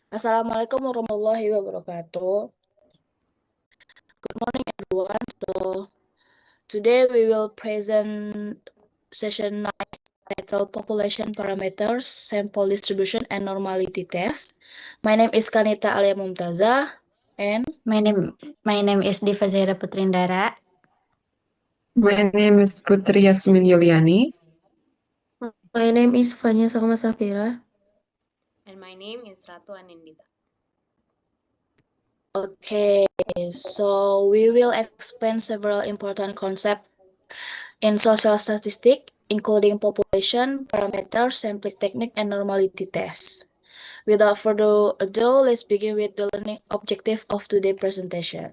Assalamualaikum warahmatullahi wabarakatuh. Good morning, everyone. So, today we will present session 9 titled Population Parameters, Sample Distribution, and Normality Test. My name is Kanita Alia Mumtazah, and My name is Diva Zaira Putrindara. My name is Putri Yasmin Yuliani. My name is Fanya Salma Safira. And my name is Ratu Anindita. okay, so we will explain several important concepts in social statistics, including population, parameters, sampling technique, and normality tests. Without further ado, let's begin with the learning objective of today's presentation.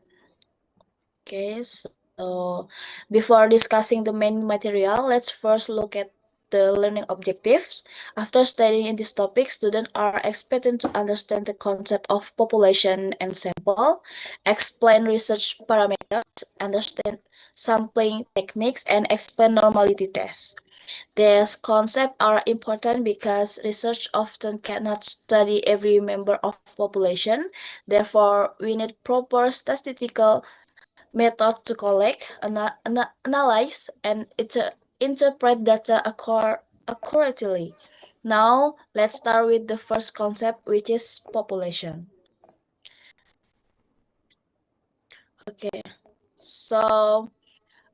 Okay, so before discussing the main material, let's first look at the learning objectives. After studying this topic, students are expected to understand the concept of population and sample, explain research parameters, understand sampling techniques, and explain normality tests. These concepts are important because research often cannot study every member of population. Therefore, we need proper statistical method to collect, analyze, and interpret data accurately. Now, let's start with the first concept, which is population. Okay, so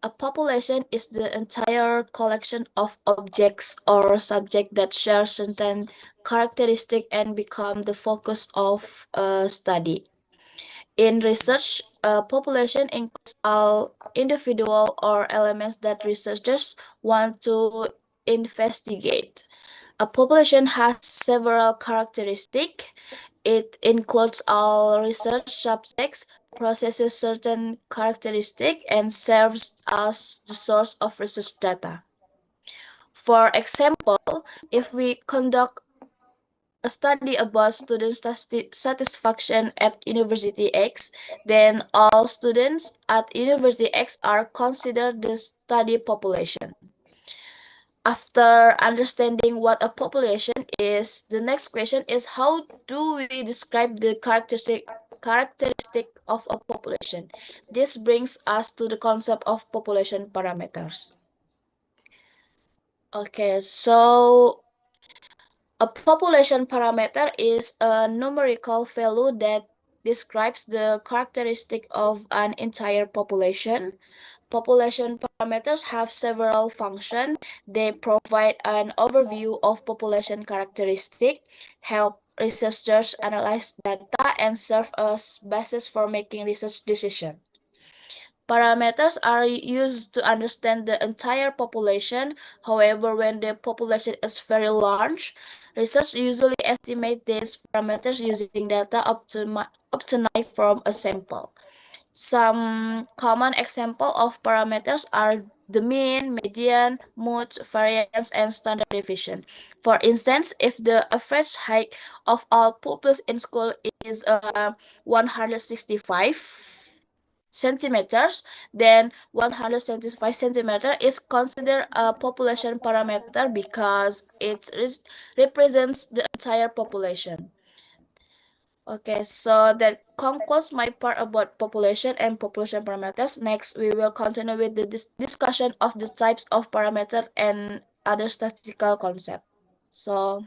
a population is the entire collection of objects or subjects that share certain characteristics and become the focus of a study. In research, a population includes all individual or elements that researchers want to investigate. A population has several characteristics. It includes all research subjects, possesses certain characteristics, and serves as the source of research data. For example, if we conduct a study about student satisfaction at University X, then all students at University X are considered the study population. After understanding what a population is, the next question is how do we describe the characteristic of a population? This brings us to the concept of population parameters. Okay, so a population parameter is a numerical value that describes the characteristic of an entire population. Population parameters have several functions. They provide an overview of population characteristics, help researchers analyze data, and serve as basis for making research decisions. Parameters are used to understand the entire population. However, when the population is very large, research usually estimate these parameters using data obtained from a sample. Some common examples of parameters are the mean, median, mood, variance, and standard deviation. For instance, if the average height of all pupils in school is 165 centimeters, then 175 centimeter is considered a population parameter because it represents the entire population. Okay, so that concludes my part about population and population parameters. Next, we will continue with the discussion of the types of parameter and other statistical concepts. So,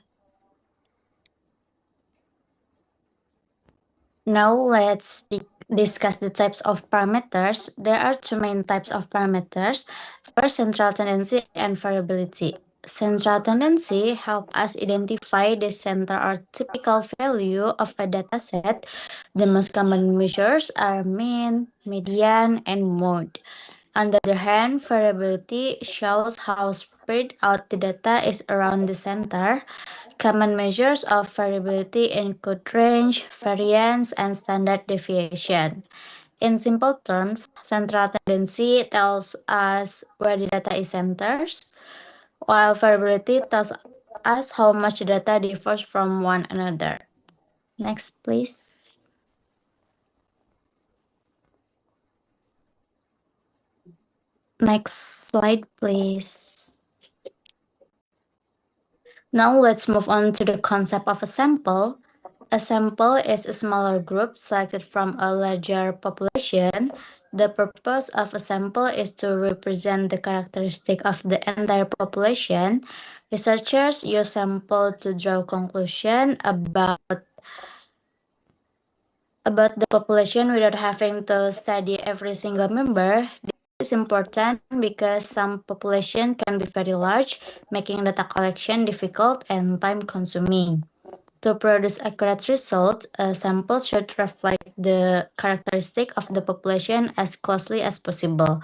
Now let's discuss the types of parameters. There are two main types of parameters. First, central tendency and variability. Central tendency help us identify the center or typical value of a data set. The most common measures are mean, median, and mode. On the other hand, variability shows how spread out the data is around the center. Common measures of variability include range, variance, and standard deviation. In simple terms, central tendency tells us where the data is centered, while variability tells us how much data differs from one another. Next, please. Next slide, please. Now let's move on to the concept of a sample. A sample is a smaller group selected from a larger population. The purpose of a sample is to represent the characteristic of the entire population. Researchers use sample to draw conclusion about the population without having to study every single member. This is important because some population can be very large, making data collection difficult and time consuming. To produce accurate results, a sample should reflect the characteristic of the population as closely as possible.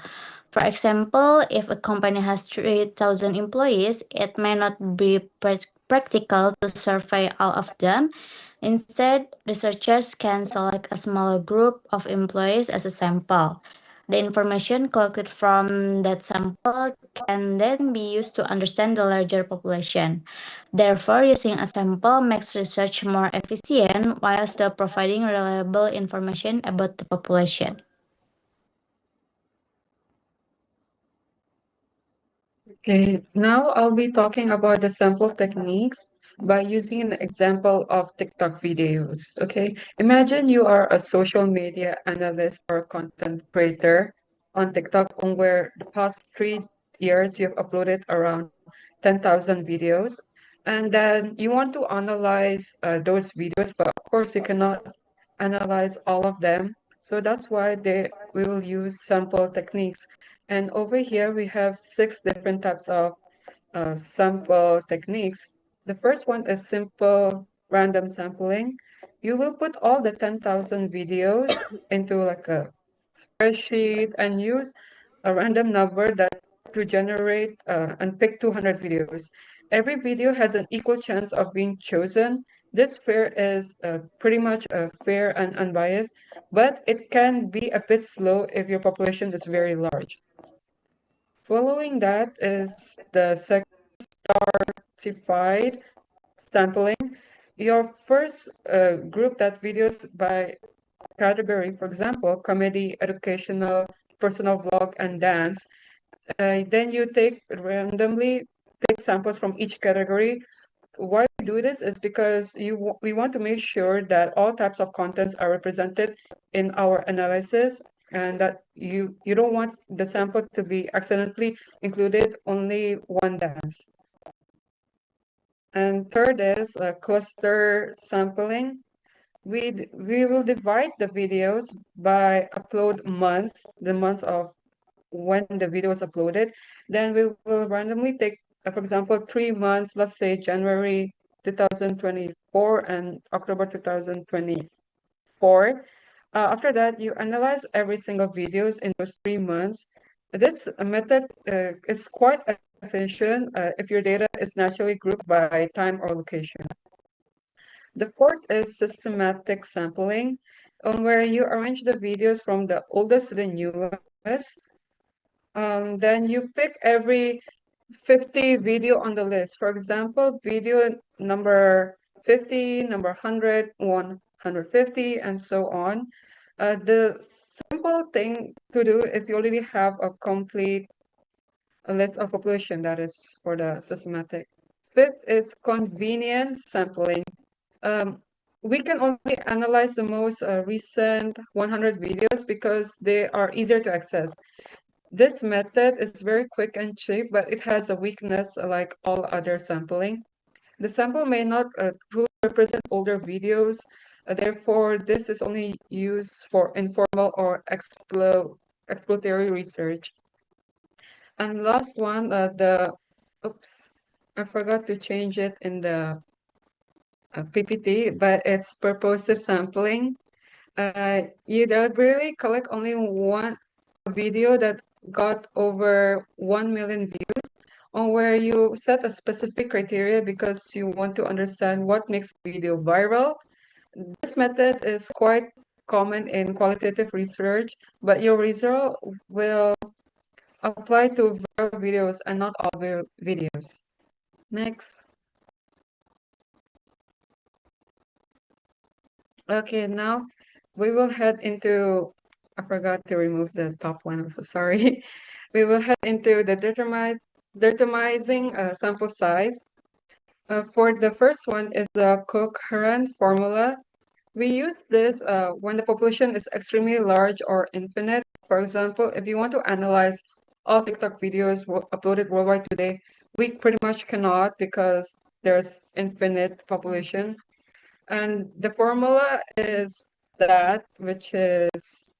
For example, if a company has 3,000 employees, it may not be practical to survey all of them. Instead, researchers can select a smaller group of employees as a sample. The information collected from that sample can then be used to understand the larger population. Therefore, using a sample makes research more efficient while still providing reliable information about the population. Okay, now I'll be talking about the sample techniques by using an example of TikTok videos. Okay, imagine you are a social media analyst or content creator on TikTok, on where the past 3 years you've uploaded around 10,000 videos, and then you want to analyze those videos, but of course you cannot analyze all of them. So that's why we will use sample techniques. And over here, we have 6 different types of sample techniques. The first one is simple random sampling. You will put all the 10,000 videos into like a spreadsheet and use a random number that to generate and pick 200 videos. Every video has an equal chance of being chosen. This fair is pretty much fair and unbiased, but it can be a bit slow if your population is very large. Following that is the certified sampling. Your first group that videos by category, for example, comedy, educational, personal vlog, and dance. Then you randomly take samples from each category. Why we do this is because we want to make sure that all types of contents are represented in our analysis, and that you don't want the sample to be accidentally included only one dance. And third is cluster sampling. We will divide the videos by upload months, the months of when the video was uploaded. Then we will randomly take, for example, 3 months, let's say January 2024 and October 2024. After that, you analyze every single videos in those 3 months. This method is quite efficient if your data is naturally grouped by time or location. The fourth is systematic sampling, where you arrange the videos from the oldest to the newest. Then you pick every 50 video on the list. For example, video number 50, number 100, 150, and so on. The simple thing to do if you already have a complete list of population, that is for the systematic. Fifth is convenient sampling. We can only analyze the most recent 100 videos because they are easier to access. This method is very quick and cheap, but it has a weakness like all other sampling. The sample may not truly represent older videos, therefore this is only used for informal or exploratory research. And last one, oops, I forgot to change it in the PPT, but it's purposive sampling. You deliberately collect only one video that got over 1 million views, on where you set a specific criteria because you want to understand what makes a video viral. This method is quite common in qualitative research, but your result will apply to viral videos and not all viral videos. Next. Okay, now we will head into, I forgot to remove the top one, I'm so sorry. We will head into the determining sample size. For the first one is the coherent formula. We use this when the population is extremely large or infinite. For example, if you want to analyze all TikTok videos uploaded worldwide today, we pretty much cannot because there's infinite population. And the formula is that, which is,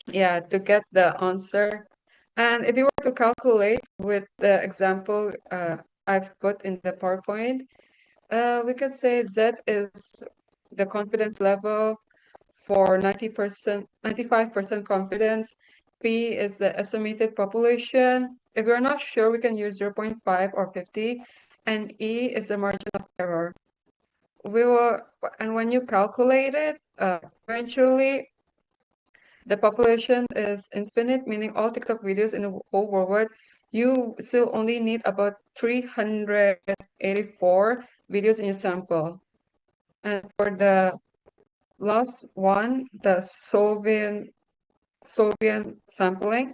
yeah, to get the answer. And if you were to calculate with the example I've put in the PowerPoint, we could say Z is the confidence level for 90%, 95% confidence. P is the estimated population. If we're not sure, we can use 0.5 or 50. And E is the margin of error. We will, and when you calculate it, eventually the population is infinite, meaning all TikTok videos in the whole world, you still only need about 384 videos in your sample. And for the last one, the Solvian sampling.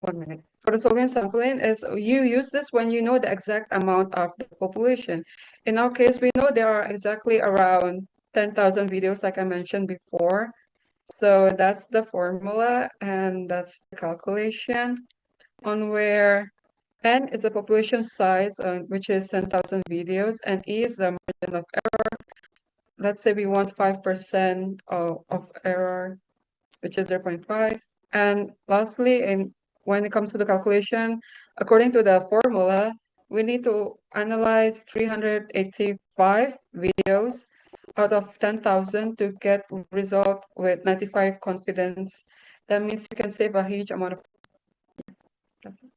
1 minute. For the Solvian sampling is you use this when you know the exact amount of the population. In our case, we know there are exactly around 10,000 videos, like I mentioned before. So that's the formula and that's the calculation on where N is the population size, which is 10,000 videos, and E is the margin of error. Let's say we want 5% of error, which is 0.5. And lastly, when it comes to the calculation, according to the formula, we need to analyze 385 videos out of 10,000 to get result with 95 confidence. That means you can save a huge amount of. That's it.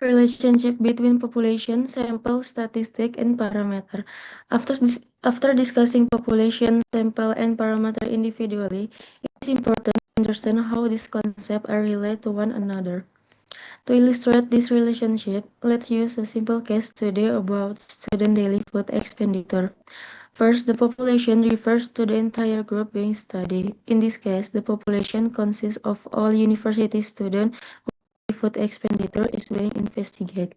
Relationship between population, sample, statistic, and parameter. After discussing population, sample, and parameter individually, it is important to understand how these concepts are related to one another. To illustrate this relationship, let's use a simple case study about student daily food expenditure. First, the population refers to the entire group being studied. In this case, the population consists of all university students whose food expenditure is being investigated.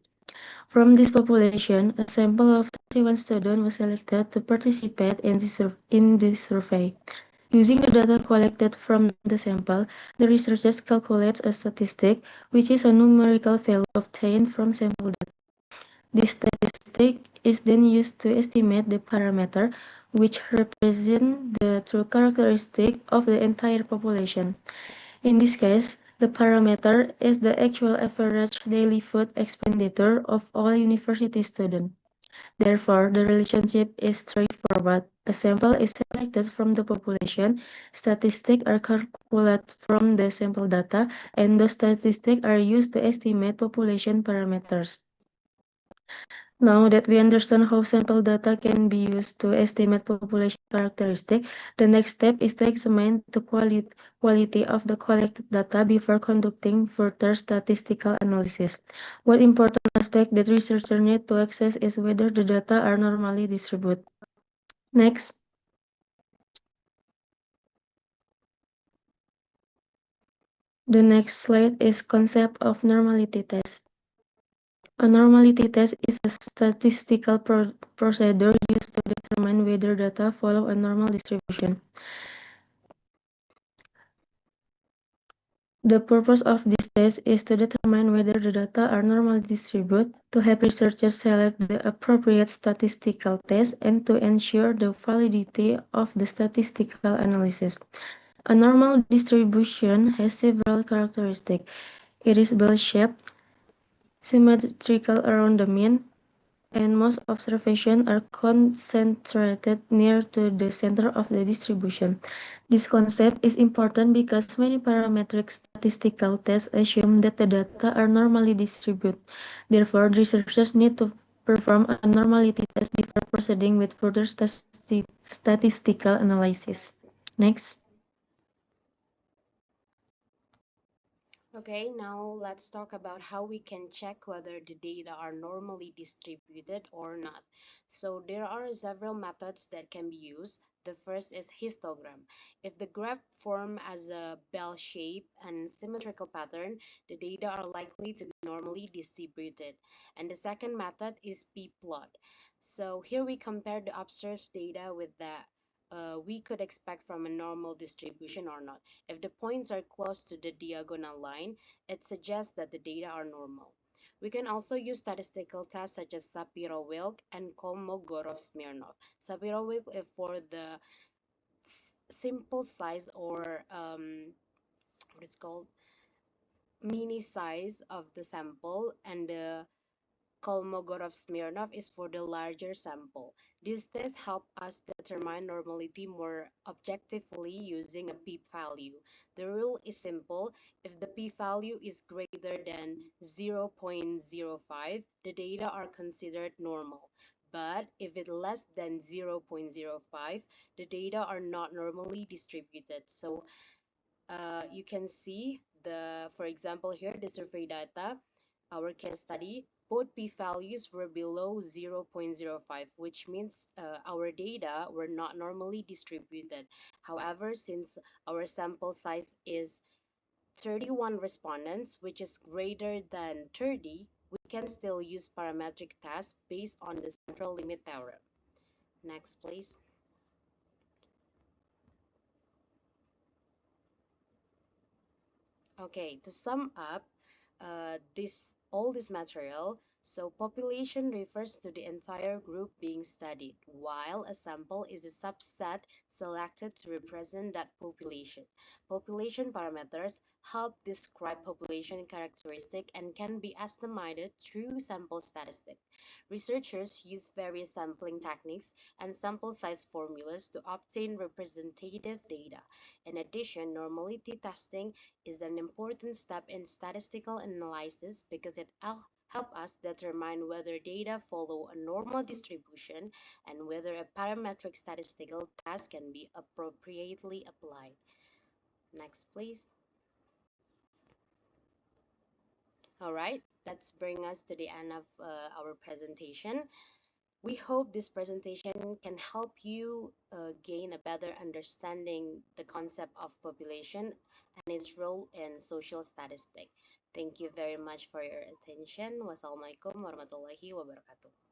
From this population, a sample of 31 students was selected to participate in this survey. Using the data collected from the sample, the researchers calculate a statistic, which is a numerical value obtained from sample data. This statistic is then used to estimate the parameter, which represent the true characteristic of the entire population. In this case, the parameter is the actual average daily food expenditure of all university students. Therefore, the relationship is straightforward. A sample is selected from the population, statistics are calculated from the sample data, and those statistics are used to estimate population parameters. Now that we understand how sample data can be used to estimate population characteristics, the next step is to examine the quality of the collected data before conducting further statistical analysis. One important aspect that researchers need to assess is whether the data are normally distributed. Next, the next slide is concept of normality test. A normality test is a statistical procedure used to determine whether data follow a normal distribution. The purpose of this test is to determine whether the data are normally distributed, to help researchers select the appropriate statistical test, and to ensure the validity of the statistical analysis. A normal distribution has several characteristics. It is bell-shaped, symmetrical around the mean, and most observations are concentrated near to the center of the distribution. This concept is important because many parametric statistical tests assume that the data are normally distributed. Therefore, researchers need to perform a normality test before proceeding with further statistical analysis. Next. Okay, now let's talk about how we can check whether the data are normally distributed or not. So there are several methods that can be used. The first is histogram. If the graph form as a bell shape and symmetrical pattern, the data are likely to be normally distributed. And the second method is p-plot. So here we compare the observed data with the we could expect from a normal distribution or not. If the points are close to the diagonal line, it suggests that the data are normal. We can also use statistical tests such as Sapiro-Wilk and Kolmogorov-Smirnov. Sapiro-Wilk is for the simple size or what it's called mini size of the sample, and the Kolmogorov-Smirnov is for the larger sample. These tests help us determine normality more objectively using a p-value. The rule is simple. If the p-value is greater than 0.05, the data are considered normal. But if it's less than 0.05, the data are not normally distributed. So you can see for example here, the survey data, our case study, both p-values were below 0.05, which means our data were not normally distributed. However, since our sample size is 31 respondents, which is greater than 30, we can still use parametric tests based on the central limit theorem. Next, please. Okay, to sum up all this material, so population refers to the entire group being studied, while a sample is a subset selected to represent that population. Population parameters help describe population characteristic and can be estimated through sample statistic. Researchers use various sampling techniques and sample size formulas to obtain representative data. In addition, normality testing is an important step in statistical analysis because it helps us determine whether data follow a normal distribution and whether a parametric statistical test can be appropriately applied. Next, please. All right, that's bring us to the end of our presentation. We hope this presentation can help you gain a better understanding the concept of population and its role in social statistics. Thank you very much for your attention. Wassalamualaikum warahmatullahi wabarakatuh.